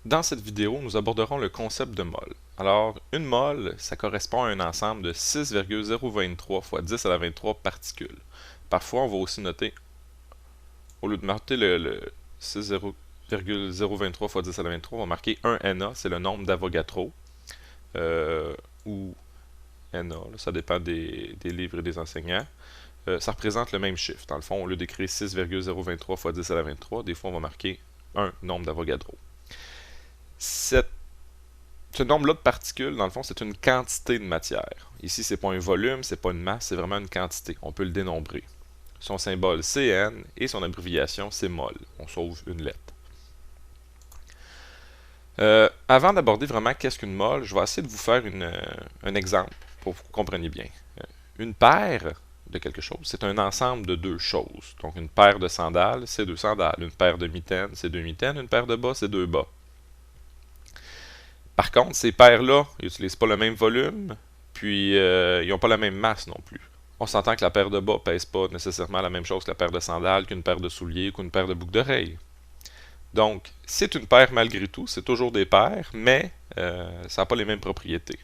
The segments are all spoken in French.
Dans cette vidéo, nous aborderons le concept de mole. Alors, une mole, ça correspond à un ensemble de 6,023 fois 10 à la 23 particules. Parfois, on va aussi noter, au lieu de marquer le 6,023 fois 10 à la 23, on va marquer 1 Na, c'est le nombre d'Avogadro, ou Na, là, ça dépend des livres et des enseignants. Ça représente le même chiffre. Dans le fond, au lieu d'écrire 6,023 fois 10 à la 23, des fois, on va marquer un nombre d'Avogadro. Ce nombre-là de particules, dans le fond, c'est une quantité de matière. Ici, c'est pas un volume, c'est pas une masse, c'est vraiment une quantité. On peut le dénombrer. Son symbole Cn et son abréviation c'est mol. On sauve une lettre. Avant d'aborder vraiment qu'est-ce qu'une mole, je vais essayer de vous faire un exemple pour que vous compreniez bien. Une paire de quelque chose, c'est un ensemble de deux choses. Donc une paire de sandales, c'est deux sandales. Une paire de mitaines, c'est deux mitaines. Une paire de bas, c'est deux bas. Par contre, ces paires-là, ils n'utilisent pas le même volume, puis ils n'ont pas la même masse non plus. On s'entend que la paire de bas ne pèse pas nécessairement la même chose que la paire de sandales, qu'une paire de souliers, qu'une paire de boucles d'oreilles. Donc, c'est une paire malgré tout, c'est toujours des paires, mais ça n'a pas les mêmes propriétés.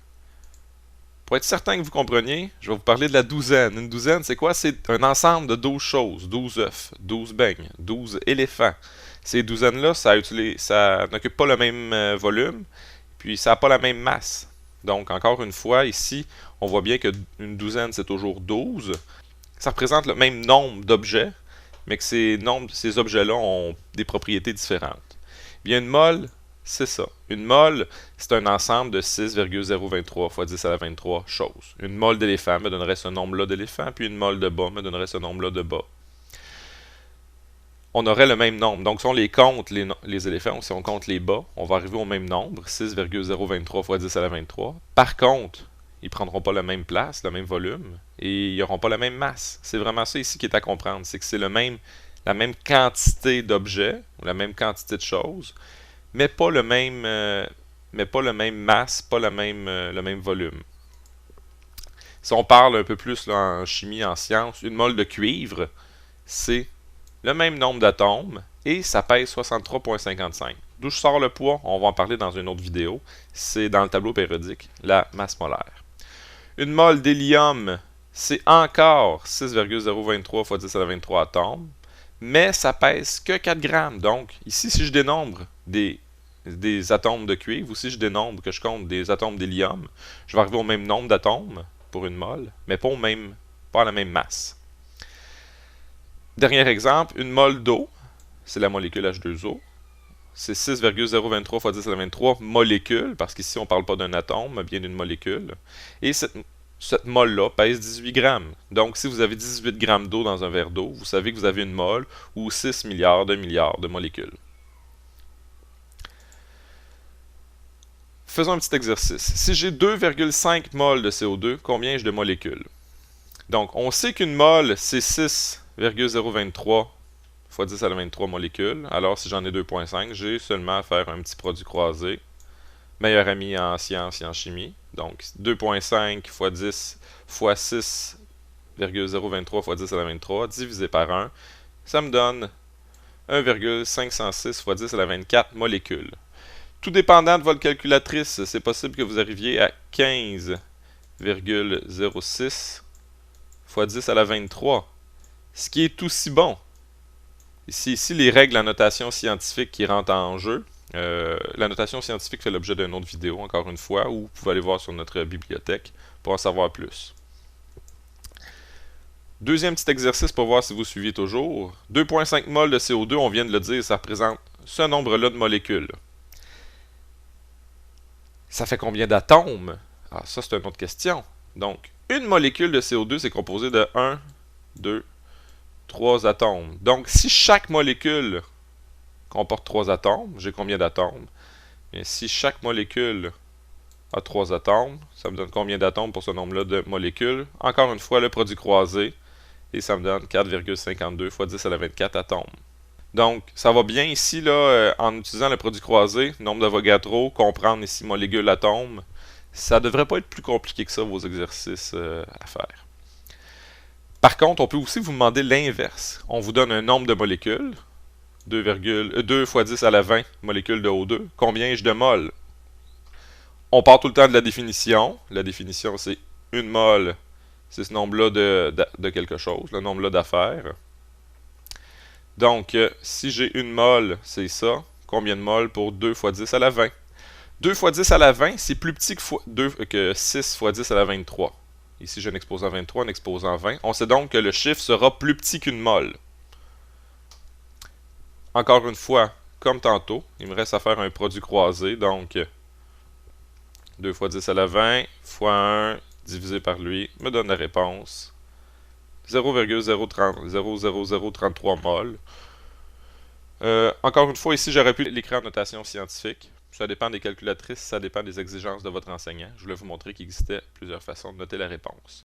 Pour être certain que vous compreniez, je vais vous parler de la douzaine. Une douzaine, c'est quoi? C'est un ensemble de 12 choses, 12 œufs, 12 beignes, 12 éléphants. Ces douzaines-là, ça n'occupe pas le même volume, puis ça n'a pas la même masse. Donc, encore une fois, ici, on voit bien qu'une douzaine, c'est toujours 12. Ça représente le même nombre d'objets, mais que ces objets-là ont des propriétés différentes. Bien, une mole, c'est ça. Une mole, c'est un ensemble de 6,023 fois 10 à la 23 choses. Une mole d'éléphant me donnerait ce nombre-là d'éléphants, puis une mole de bas me donnerait ce nombre-là de bas. On aurait le même nombre. Donc, si on les compte, les éléphants, ou si on compte les bas, on va arriver au même nombre, 6,023 fois 10 à la 23. Par contre, ils ne prendront pas la même place, le même volume, et ils n'auront pas la même masse. C'est vraiment ça ici qui est à comprendre. C'est que c'est la même quantité d'objets, ou la même quantité de choses, mais pas le même masse, pas le même volume. Si on parle un peu plus là, en chimie, en sciences, une mole de cuivre, c'est le même nombre d'atomes et ça pèse 63,55. D'où je sors le poids, on va en parler dans une autre vidéo. C'est dans le tableau périodique, la masse molaire. Une mole d'hélium, c'est encore 6,023 fois 10 à la 23 atomes, mais ça pèse que 4 grammes. Donc, ici, si je dénombre des atomes de cuivre, ou si je dénombre que je compte des atomes d'hélium, je vais arriver au même nombre d'atomes pour une mole, mais pas à la même masse. Dernier exemple, une mole d'eau, c'est la molécule H2O. C'est 6,023 fois 10 à la 23 molécules, parce qu'ici on ne parle pas d'un atome, mais bien d'une molécule. Et cette mole-là pèse 18 grammes. Donc si vous avez 18 grammes d'eau dans un verre d'eau, vous savez que vous avez une mole ou 6 milliards de molécules. Faisons un petit exercice. Si j'ai 2,5 moles de CO2, combien ai-je de molécules? Donc on sait qu'une mole, c'est 6,023 fois 10 à la 23 molécules. Alors, si j'en ai 2,5, j'ai seulement à faire un petit produit croisé. Meilleur ami en sciences et en chimie. Donc, 2,5 fois 10 fois 6,023 fois 10 à la 23 divisé par 1. Ça me donne 1,506 fois 10 à la 24 molécules. Tout dépendant de votre calculatrice, c'est possible que vous arriviez à 15,06 fois 10 à la 23. Ce qui est aussi bon. Ici, les règles en notation scientifique qui rentrent en jeu. La notation scientifique fait l'objet d'une autre vidéo, encore une fois, ou vous pouvez aller voir sur notre bibliothèque pour en savoir plus. Deuxième petit exercice pour voir si vous suivez toujours. 2,5 mol de CO2, on vient de le dire, ça représente ce nombre-là de molécules. Ça fait combien d'atomes? Ah, ça, c'est une autre question. Donc, une molécule de CO2, c'est composé de 1, 2, 3 atomes. Donc, si chaque molécule comporte 3 atomes, j'ai combien d'atomes? Si chaque molécule a 3 atomes, ça me donne combien d'atomes pour ce nombre-là de molécules? Encore une fois, le produit croisé, et ça me donne 4,52 fois 10 à la 24 atomes. Donc, ça va bien ici, là, en utilisant le produit croisé, nombre d'Avogadro, comprendre ici molécule, atome. Ça ne devrait pas être plus compliqué que ça, vos exercices à faire. Par contre, on peut aussi vous demander l'inverse. On vous donne un nombre de molécules, 2 fois 10 à la 20 molécules de O2. Combien ai-je de moles? On part tout le temps de la définition. La définition, c'est une mole, c'est ce nombre-là de quelque chose, le nombre-là d'affaires. Donc, si j'ai une mole, c'est ça. Combien de moles pour 2 fois 10 à la 20? 2 fois 10 à la 20, c'est plus petit que 6 fois 10 à la 23. Ici, j'ai un exposant 23, un exposant 20. On sait donc que le chiffre sera plus petit qu'une mole. Encore une fois, comme tantôt, il me reste à faire un produit croisé. Donc, 2 fois 10 à la 20 fois 1 divisé par lui me donne la réponse. 0,00033 moles. Encore une fois, ici, j'aurais pu l'écrire en notation scientifique. Ça dépend des calculatrices, ça dépend des exigences de votre enseignant. Je voulais vous montrer qu'il existait plusieurs façons de noter la réponse.